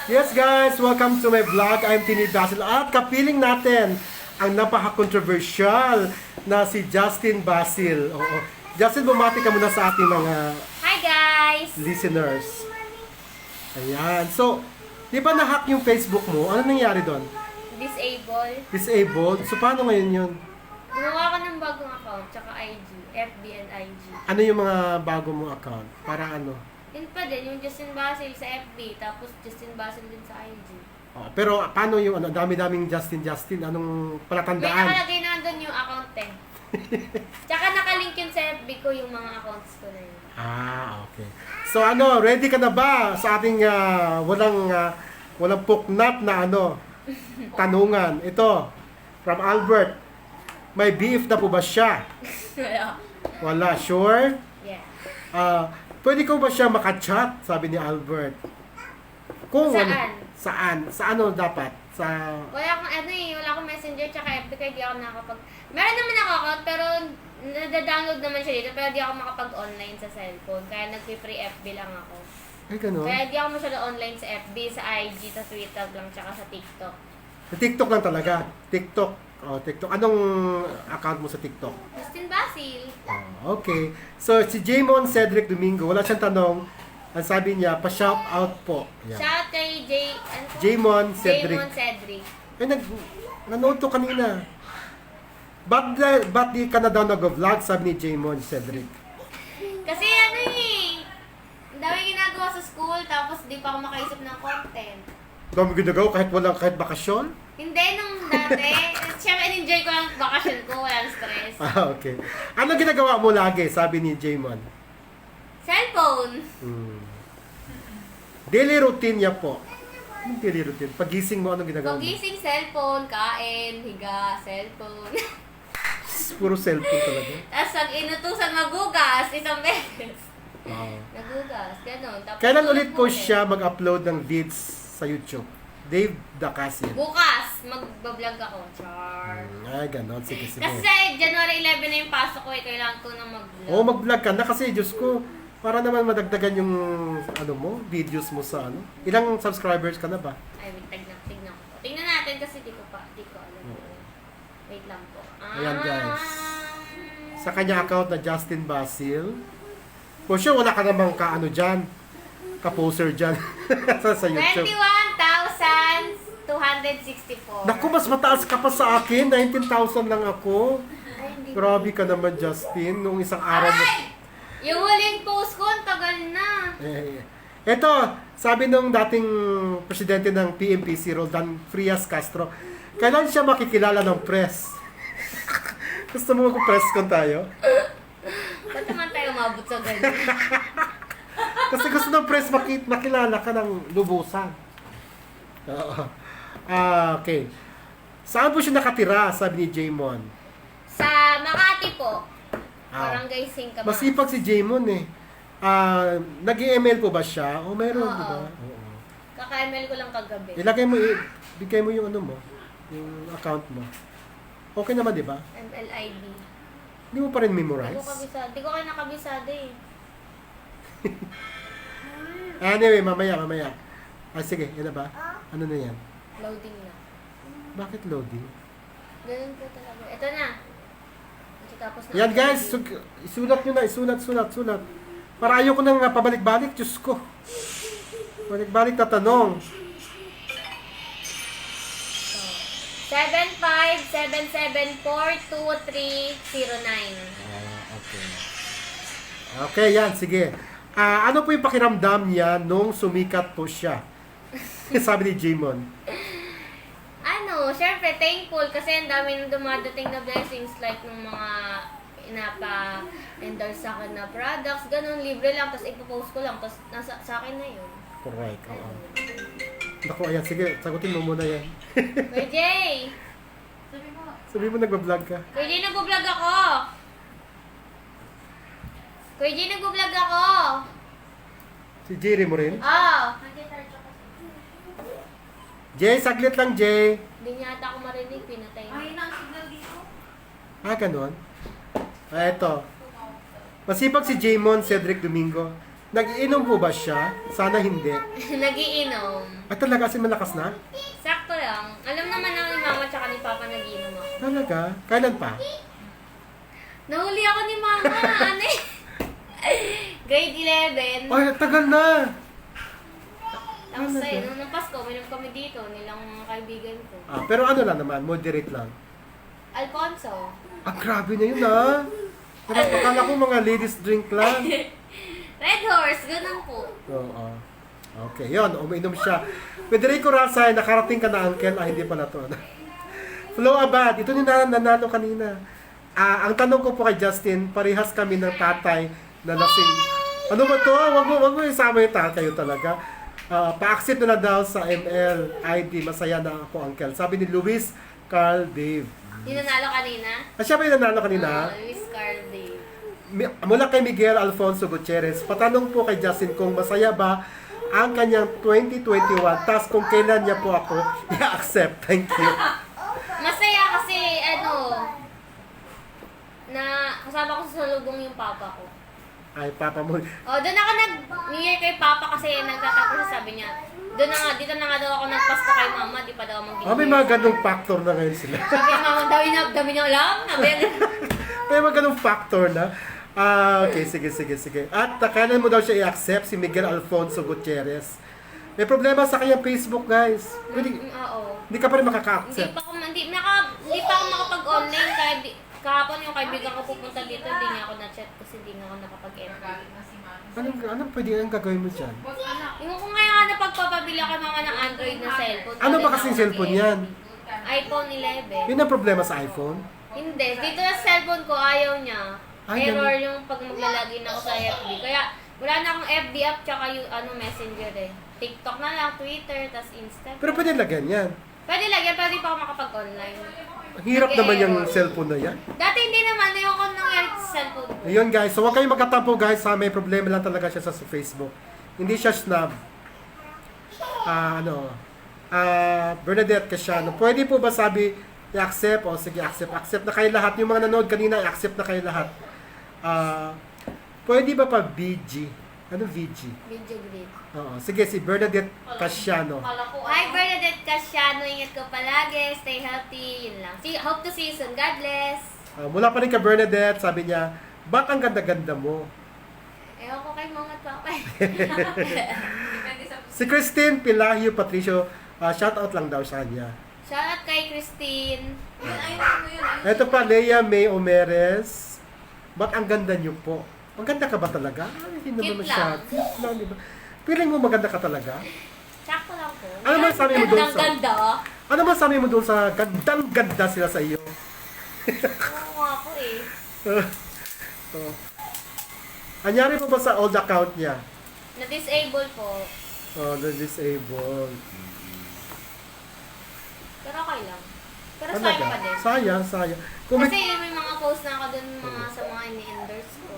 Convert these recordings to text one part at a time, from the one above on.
Yes guys, welcome to my vlog. I'm Tini Basil at kapiling natin ang napaka-controversial na si Justin Basil. Oo. Justin, bumati ka muna sa ating mga Hi guys! listeners. Ayan. So, di ba na-hack yung Facebook mo? Ano nangyari doon? Disable. Disabled? So, paano ngayon yun? Gumawa ko ng bagong account, tsaka IG. FB and IG. Ano yung mga bago mong account? Para ano? Yun pa din, yung Justin Basil sa FB, tapos Justin Basil din sa IG. Oh, pero paano yung ano, dami-daming Justin? Anong May palatandaan? nakalagay na doon yung account eh. Tsaka nakalink yun sa FB ko yung mga accounts ko na yun. Ah, okay. So ano, ready ka na ba sa ating walang puknat na ano, tanungan? Ito, from Albert. May beef na po ba siya? Wala, sure? Yeah. Pwede ko ba siya makachat? Sabi ni Albert. Kung Saan? Saan? Sa ano dapat? Sa... Wala akong wala akong messenger tsaka FB kaya di ako nakakapag... Meron naman ako account pero nadadownload naman siya dito pero di ako makapag-online sa cellphone. Kaya nagpi-free FB lang ako. Ay, ganun? Kaya di ako masyado online sa FB, sa IG, sa Twitter lang tsaka sa TikTok. Sa TikTok lang talaga. TikTok. Oh, TikTok. Anong account mo sa TikTok? Justin Basil. Oh, okay. So, si Jamon Cedric Domingo, wala siyang tanong. Ang sabi niya, pa-shout out po. Yan. Shout kay Jamon Cedric. Jamon Cedric. Eh, nanood to kanina. Ba't di ka na daw nag-vlog? Sabi ni Jamon Cedric. Kasi ang dami ginagawa sa school tapos di pa ako makaisip ng content. Dami ginagawa kahit bakasyon? Hindi nung dati. Siyempre, enjoy ko lang bakasyon ko, walang stress. Ah, okay. Ano ginagawa mo lagi? Sabi ni Jamon. Cellphone. Daily routine niya po. Anong daily routine? Pagising mo, anong ginagawa mo? Pagising, cellphone, kain, higa, cellphone. Puro cellphone talaga. Tapos pag inutusan magugas, isang beses. Wow. Nagugas, gano'n. Tapos Kailan ulit po ulit. siya mag-upload ng vids sa YouTube? Dave Dacasin. Bukas, magbablog ako. Char. Ay, ganon. Sige. Kasi January 11 na yung pasok ko eh. Kailangan ko na mag-vlog. Oo, mag-vlog ka na kasi, Diyos ko, para naman madagdagan yung ano mo, videos mo sa ano. Ilang subscribers ka na ba? Ay, wait, tignan ko. Tingnan natin kasi di ko alam. Wait lang po. Ayan, guys. Sa kanya account na Justin Basil. For sure, wala ka namang ka-ano dyan. Ka-poser dyan sa YouTube. 21,264. Naku, mas mataas ka pa sa akin. 19,000 lang ako. Ay, hindi Grabe ka naman, Justin. Nung isang araw mo. Ay! Yung huling post ko, ang tagal na. Ito, sabi nung dating presidente ng PMP, si Roldan Frias Castro, kailan siya makikilala ng press? Gusto mo mag-press con tayo? Ba't naman tayo umabot sa ganyan? Kasi gusto ng press makilala ka ng lubusan. Oo. Okay. Saan po siya nakatira, sabi ni Jamon? Sa Makati po. Barangay Singkamas. Masipag si Jamon eh. Nag-email po ba siya? O meron, Oo. di ba? Oo. Kaka-email ko lang kagabi. Bigay mo yung ano mo, yung account mo. Okay naman, di ba? MLID. Hindi mo pa rin Hindi memorize? ko kabisado. Hindi ko kayo nakabisado eh. Anyway, mamaya. Sige, yan na ba? Ano na yan? Loading na. Bakit loading? Ganun po talaga. Ito na. Tapos na. Yan guys, isulat nyo na, isulat. Para ayoko nang pabalik-balik, Diyos ko. Balik-balik na tanong. 75774239. Okay. Okay, yan, sige. Ano po yung pakiramdam niya nung sumikat po siya? Sabi ni Jamon. Syempre thankful kasi ang dami nang dumadating na blessings like ng mga inapa-endorse sa akin na products, ganun, libre lang, tapos ipopost ko lang, tapos sa akin na yun. Correct, oo. Naku, ayan, sige, sagutin mo muna yan. Kuya Jay! Sabi mo nagbablog ka. Kuya Jay, nag-vlog ako! Kuya Jay, nag-vlog ako! Si Jerry mo rin? Oh! Jay, saglit lang, Jay. Hindi niya ata ako marinig, pinatay niya. Ay, signal dito. Ganun. Eto. Masipag si Jamon Cedric Domingo. Nag-iinom po ba siya? Sana hindi. Nagiinom. At talaga, kasi malakas na? Sakto lang. Alam naman ako ni mama tsaka ni papa nagiinom ako. Talaga? Kailan pa? Nahuli ako ni mama, ano eh. Grade 11. Ay, tagal na! Tapos Talaga? ayun, nung Pasko, minom kami dito, nilang mga kaibigan ko. Pero ano lang naman, moderate lang. Alfonso. Grabe na yun Akala ko mga ladies drink lang. Red Horse, ganun po. Oo. Okay, yun. Uminom siya. Federico Rasay, nakarating ka na, uncle. Hindi pala to. Flo Abad, ito yung nanalo kanina. Ang tanong ko po kay Justin, parehas kami ng tatay na lasing. Ano ba to? Wag mo isama yung tatay yun talaga. Pa-accept na daw sa ML ID. Masaya na ako, uncle. Sabi ni Luis Carl Dave. Yung nanalo kanina? Siya ba yung nanalo kanina? Luis Carl Dave. Mula kay Miguel Alfonso Gutierrez, patanong po kay Justin kung masaya ba ang kanyang 2021, tas kung kailan niya po ako i-accept. Thank you. Masaya kasi, na kasama ko sa salubong yung papa ko. Ay, papa mo. Doon ako nag-New Year kay papa kasi nagtatapos sabi niya. Dito na nga daw ako nagpasko kay mama, di pa daw mag-New May mga ganong factor na ngayon sila. Sabi ni mama, dami niya alam. May mga ganong factor na. Okay, sige. At kailan mo daw siya i-accept si Miguel Alfonso Gutierrez? May problema sa kanyang Facebook, guys. Oo. Hindi ka pa rin makaka-accept. Hindi pa ako makapag-online kahapon yung kaibigan ko pupunta dito, hindi niya ako na-chat kasi hindi nga ako nakapag-FB. Anong pwede ang gagawin mo dyan? Yung kung ngayon napagpapabili ako mga ng Android na cellphone. Ano ba kasing cellphone yan? iPhone 11. Yun ang problema sa iPhone? Hindi. Dito sa cellphone ko, ayaw niya. Error yung pag maglalagin ako sa FB. Kaya wala na akong FB app tsaka yung Messenger eh. TikTok na lang, Twitter, tas Instagram. Pero pwede lagyan yan. Pwede lagyan, pero di pa ako makapag-online. Ang hirap naman yung cellphone na yan. Dati hindi naman, ayoko nangyari sa cellphone ko. Ayun guys, so huwag kayong magkatampo guys, may problema lang talaga siya sa Facebook. Hindi siya snob. Bernadette Casiano, pwede po ba sabi i-accept? O sige, accept na kayo lahat. Yung mga nanood kanina, i-accept na kayo lahat. Pwede ba pa VG? Ano VG? Video grid. Oo, sige, si Bernadette Casiano. Hi Bernadette Casiano, ingat ko palagi, stay healthy, yun lang. Hope to see you soon, God bless. Mula pa rin ka Bernadette, sabi niya, ba't ang ganda-ganda mo? Ewan ko kay mga papa. Si Christine Pilahio Patricio, shoutout lang daw sa kanya. Shoutout kay Christine. Ito pa, Leia May Omeres. Ba't ang ganda niyo po? Ang ganda ka ba talaga? Hindi naman siya. Cute lang, di ba? Feeling mo maganda ka talaga? Sakto lang po. Ano man sabi mo doon sa... Ganda. Ano man sabi mo doon sa gandang-ganda sila sa iyo? Oo nga po eh. Anyari mo ba sa old account niya? Na-disable po. Na-disable. Pero okay lang. Pero Talaga? sayang pa din. Sayang. Kasi may mga post na ako dun sa mga ini-endorse ko.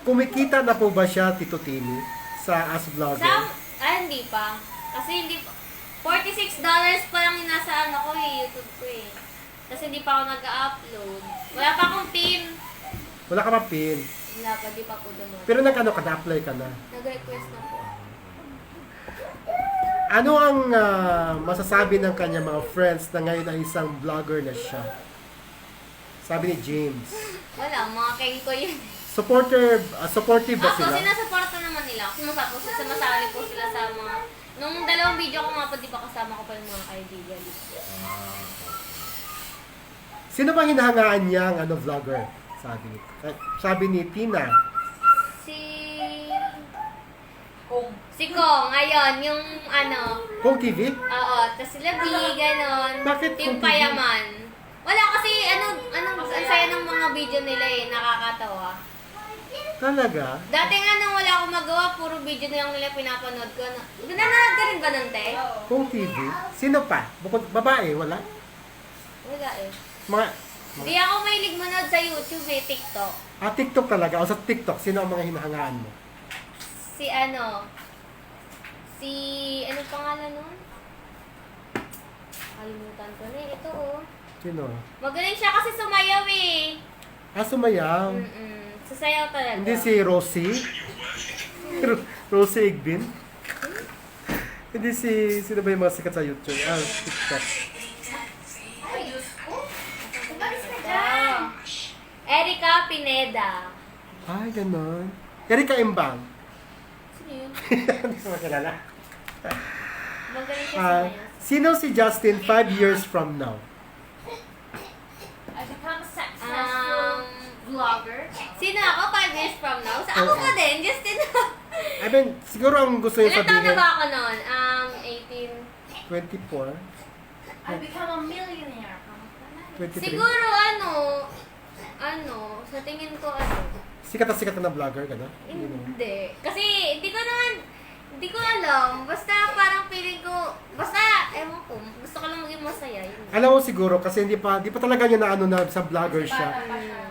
Kumikita na po ba siya, Tito Tini, sa As Vlogger? Hindi pa. Kasi hindi pa. $46 pa lang yung nasa YouTube ko eh. Kasi hindi pa ako nag-upload. Wala pa akong pin. Wala ka pa pin. Wala pa, di pa po dumating. Pero na-apply ka na. Nag-request na po. Ano ang masasabi ng kanya mga friends na ngayon ay isang vlogger na siya? Sabi ni James. Wala, mga kain ko yun. Supportive ba sila? Sinasuporta naman nila. Sumasali po sila sa mga... Nung dalawang video ko nga po, di ba kasama ko pa yung mga kaibigan. Sino bang hinahangaan niya ang vlogger? Sabi ni Tina. Si Kong, ayun, yung Kong TV? Oo, tas sila B, ganon. Bakit Team Kong TV? Payaman. Wala kasi, ang saya ng mga video nila eh, nakakatawa. Talaga? Dati nga nung wala akong magawa, puro video na lang nila pinapanood ko. Nanonood ka rin ba nun, te? Kong TV? Sino pa? Bukod babae, wala? Wala eh. Mga Di ako mahilig manood sa YouTube eh, TikTok. TikTok talaga. O sa TikTok, sino ang mga hinahangaan mo? Anong pangalan nun? Kalimutan ko na eh. Ito oh. Sino? Magaling siya kasi sumayaw eh. Sumayaw. Sasayaw talaga. Hindi si Rosie? Rosie Igbin? Hindi si... Sino ba yung mga sikat sa YouTube? TikTok. Ay, Diyos ko. Umalis ka dyan. Ah. Erica Pineda. Ay, ganon. Erika Imbang. Sino yun? Hindi ko makilala. Magaling siya sa Ah, kanya. sino si Justin 5 years from now? I become a successful vlogger. Sino ako 5 years from now? Sa ako Oo. ka din, Justin. I mean, siguro ang gusto niya Ilan taon na sabihin, ba ako noon? 18. 24, I become a millionaire. 23. Siguro sa tingin ko Sikat na vlogger ka na? hindi. Kasi hindi ko alam. Basta parang feeling ko, ewan ko, gusto ko lang maging masaya. Yun. Alam mo siguro, kasi hindi pa talaga niya na na sa vlogger siya.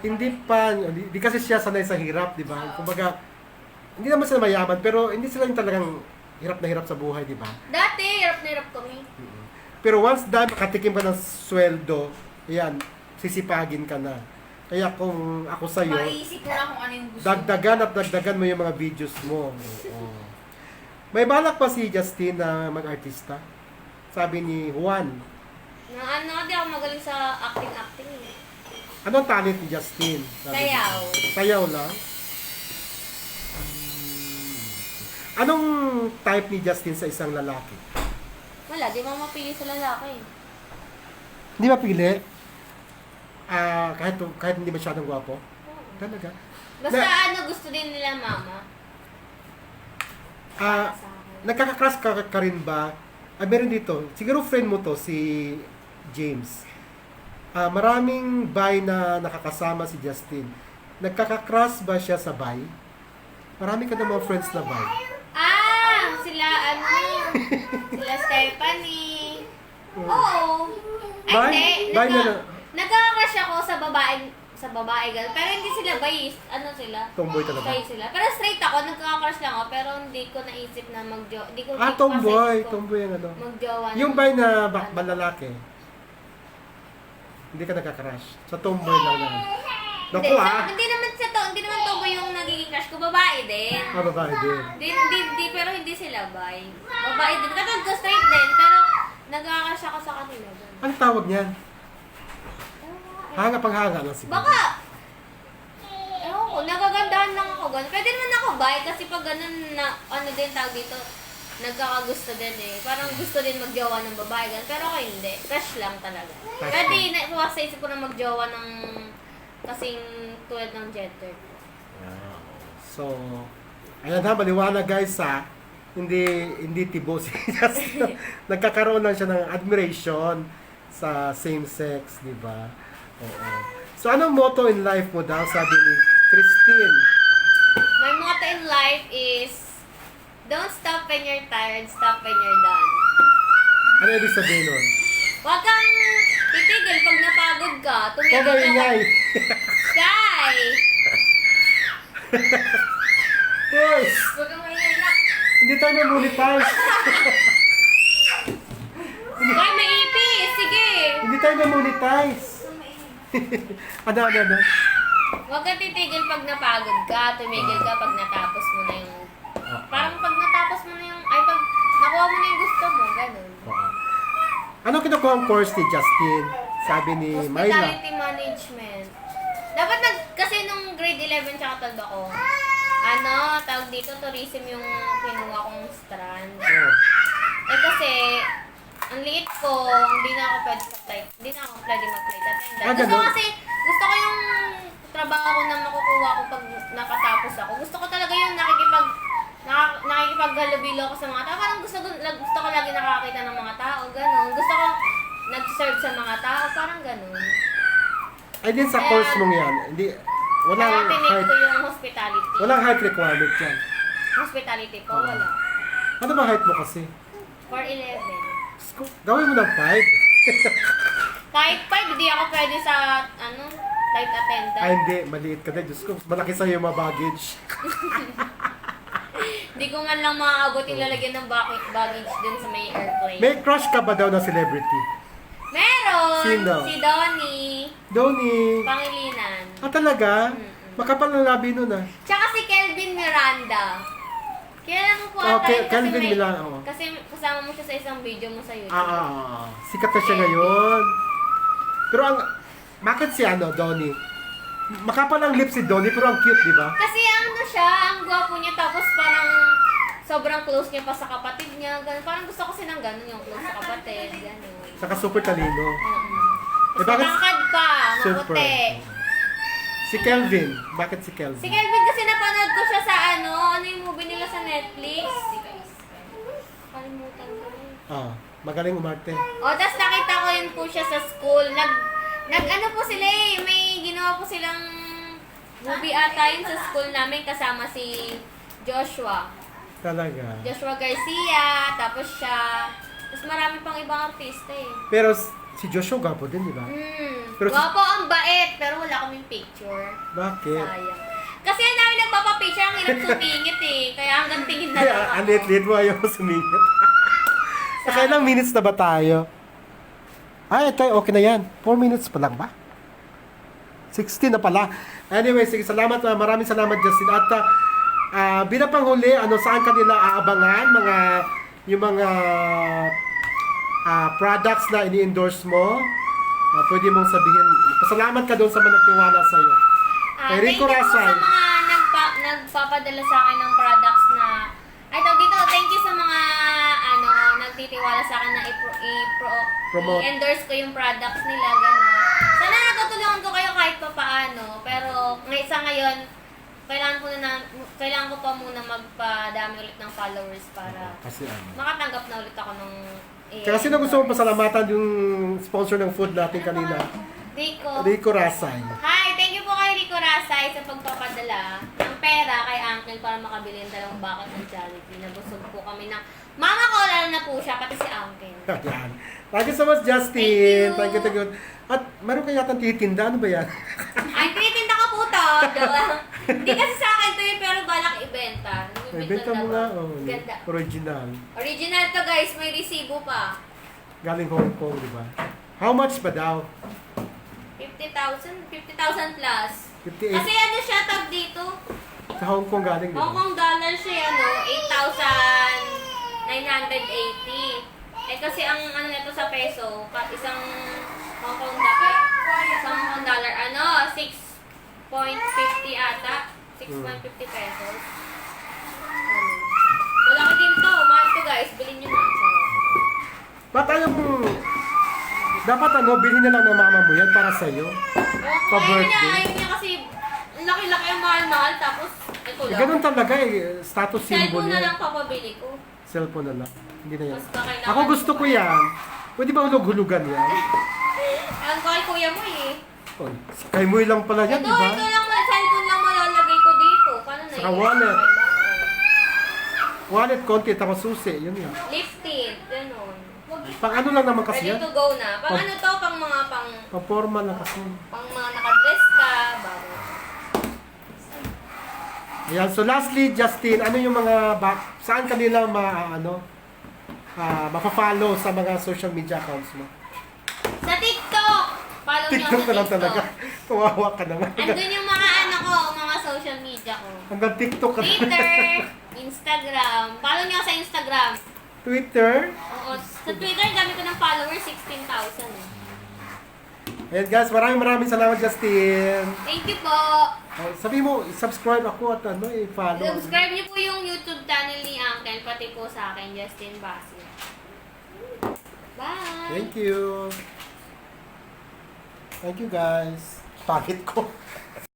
Hindi kasi siya sanay sa hirap, di ba? Kumbaga, hindi naman sila mayaman, pero hindi sila yung talagang hirap na hirap sa buhay, di ba? Dati, hirap na hirap kami. Pero once dahil makatikim ka ng sweldo, yan, sisipagin ka na. Kaya kung ako sa'yo, Maiisip mo na kung ano yung gusto mo. dagdagan mo yung mga videos mo. Oo. May balak pa si Justin na mag-artista? Sabi ni Juan. Di ako magaling sa acting eh. Anong talent ni Justin? Sabi niya. Sayaw. Sayaw lang? Anong type ni Justin sa isang lalaki? Wala, di mo mapili sa lalaki. Hindi mapili? Kahit hindi masyadong gwapo? Talaga? Basta gusto din nila mama. Ah, Sa akin. nagkakakrush ka rin ba? Meron dito. Siguro friend mo to, si James. Maraming bi na nakakasama si Justin. Nagkakakrush ba siya sa bi? Marami ka na mga friends na bi. Sila sila Stephanie. Oo. Ay, Bi? hindi. Bi na Nagkakrush ako sa babae girl. Pero hindi sila bi. Sila? Tomboy talaga. Straight sila. Pero straight ako, nagkakrush lang ako. Pero hindi ko naisip na mag-jowa. Tomboy. Tomboy yung ano. Mag-jowa. Yung bi na balalaki. Hindi ka nagkakrush. Sa tomboy lang naman. Naku Hindi naman tomboy yung nagiging crush ko. Babae din. Babae din. Pero hindi sila bi. Babae din. Katulad ko straight din. Pero nagkakrush ako sa kanila. Anong tawag niyan? Hanga lang siguro. Baka, ewan ko, nagagandahan lang ako ganun. Pwede naman ako bi kasi pag ganun na, din tawag dito, nagkakagusto din eh. Parang gusto din magjowa ng babae ganun. Pero ako hindi. Crush lang talaga. Crush Pwede, lang. puwas sa isip ko na magjowa ng kasing tulad ng gender. So, ayan ha, maliwanag guys ha. Hindi tibo si Justin. Nagkakaroon lang siya ng admiration sa same sex, di ba? Oo. So, anong motto in life mo daw, sabi ni Christine? My motto in life is, don't stop when you're tired, stop when you're done. Ano ibig sabihin nun? Huwag kang titigil pag napagod ka. Tumigil Kaya ka. ingay. Sky! Yes! Huwag kang maingay na. Hindi tayo mamonetize. Sky, may ipis! Sige! Hindi tayo mamonetize. Ano? Huwag kang titigil pag napagod ka. Tumigil ka pag natapos mo na yung... Parang pag natapos mo na yung... pag nakuha mo na yung gusto mo. Ganun. Ano kinukuha ang course ni Justin? Sabi ni Myla. Hospitality management. Dapat kasi nung grade 11 tsaka 12 ako, tawag dito, tourism yung kinuha kong strand. Oh. Kasi, ang liit ko, hindi na ako pwede mag-flight attendant. Ganun. Gusto ko yung trabaho ko na makukuha ko pag nakatapos ako. Gusto ko talaga yung nakikipaghalubilo ako sa mga tao. Parang gusto ko lagi nakakita ng mga tao, gano'n. Gusto ko nag-serve sa mga tao, parang gano'n. Ay din sa course mong yan, Kaya tinake ko yung hospitality. walang height requirement yan. Hospitality po, wala. Ano ba height mo kasi? 4'11". Gawin mo ng 5. Kahit 5, hindi ako pwede sa, flight attendant. Ay hindi, maliit ka din. Diyos ko, malaki sa'yo yung mga baggage. Hindi ko man lang maaabot yung lalagyan ng baggage dun sa may airplane. May crush ka ba daw na celebrity? Meron! Sino? Si Donnie. Donnie. Pangilinan. Talaga? Makapal na labi nun ah. Tsaka si Kelvin Miranda. Kaya mo po Okay, ata yun Calvin Milan, oo. kasi kasama mo siya sa isang video mo sa YouTube. Sikat na siya ngayon. Pero bakit si Donnie? Makapal ang lips si Donnie, pero ang cute, di ba? Kasi siya, ang gwapo niya, tapos parang sobrang close niya pa sa kapatid niya. Ganun. Parang gusto ko kasi ng ganun, yung close sa kapatid. Ganun. Saka super talino. Mm-hmm. Eh, bakit- Matangkad pa, Super. maputi. Si Kelvin. Bakit si Kelvin? Si Kelvin kasi napanood ko siya sa ano yung movie nila sa Netflix? Kalimutan ko na. Magaling umarte. Tapos nakita ko yun po siya sa school. Nag-ano po sila may ginawa po silang movie ata yun sa school namin kasama si Joshua. Talaga. Joshua Garcia, tapos siya. Tapos marami pang ibang artista Pero si Joshua gwapo din, di ba? Pero si- Gwapo ang bait, pero wala kaming picture. Bakit? Sayang. Kasi ang dami nagpapapicture, ang hirap sumingit Kaya hanggang tingin na lang ako. Ang lit-lit mo, ayaw mo sumingit. Sa ilang minutes na ba tayo? Ito, okay na yan. 4 minutes pa lang ba? 16 na pala. Anyway, sige, salamat. Maraming salamat, Justin. At bilang panghuli, saan kanila aabangan? Yung mga products na ini-endorse mo. Pwede mong sabihin. Pasalamat ka doon sa mga nagtiwala sa'yo. Kay Thank Rico you po Rasay. sa mga nagpapadala sa akin ng products na thank you sa mga nagtitiwala sa akin na Promote. i-endorse ko yung products nila, gano'n. Sana natutulungan ko kayo kahit pa paano, pero ngayon, kailangan ko pa muna magpadami ulit ng followers para Kasi makatanggap na ulit ako ng Kaya sino gusto mo pasalamatan yung sponsor ng food natin kanina? Rico Rasay. Hi! Thank you po kay Rico Rasay sa pagpapadala ng pera kay Uncle para makabili ng 2 bucket ng Jollibee. Nabusog po kami ng mama ko, lalo na po siya, pati si Uncle. Yan. Thank you so much, Justin. Thank you. Thank you. At meron ka yatang titinda. Ano ba yan? Ay, tinitinda ko po to. Diba? Hindi kasi sa akin to yun, pero balak ibenta. Ibenta mo nga. Ganda. Original. Original to guys, may resibo pa. Galing Hong Kong, di ba? How much ba daw? 50,000 plus. 58. Kasi siya tag dito. Sa Hong Kong galing, di Hong ba? Kong dollar siya, 8,980. Kasi ang nito sa peso, isang Hong Kong dollar, 6.50 ata. 6.50 pesos. Malaki din to. Mahal to guys. Bilhin nyo na. Ba't dapat bilhin na lang ng mama mo yan para sa'yo. Pa-birthday. Ayaw niya kasi laki-laki ang mahal-mahal. Tapos ito lang. Ganun talaga status symbol Cellphone na yan. lang papabili ko. Cellphone na lang. Hindi na yan. Basta kailangan Ako gusto ko yan. Pwede ba hulog-hulugan yan? Ang kay kuya mo Oh, kay Moy lang pala yan, Ito, di ba? ito lang. Cellphone lang malalagay ko dito. Paano na Saka wallet. Wallet, konti, tapos susi. Yun yan. Lifted. Ganun. Pang ano lang naman kasi Ready yan? to go na. Pang ano to? Pang mga Paporma lang kasi. pang mga nakadress ka. Bago. Ayan, so lastly, Justin, ano yung mga, saan kanila mapafollow sa mga social media accounts mo? Sa TikTok! Follow nyo TikTok sa na lang TikTok. talaga. Kawawa ka naman. Andun yung mga mga social media ko. Hanggang TikTok ka na. Twitter, Instagram. Follow nyo ako sa Instagram. Twitter. Oo, sa Twitter, dami ko ng followers, 16,000 Ayan guys, maraming salamat, Justin. Thank you po. Sabi mo, subscribe ako at i-follow. Subscribe niyo po yung YouTube channel ni Uncle, pati po sa akin, Justin Basil. Bye! Thank you. Thank you guys. Pangit ko.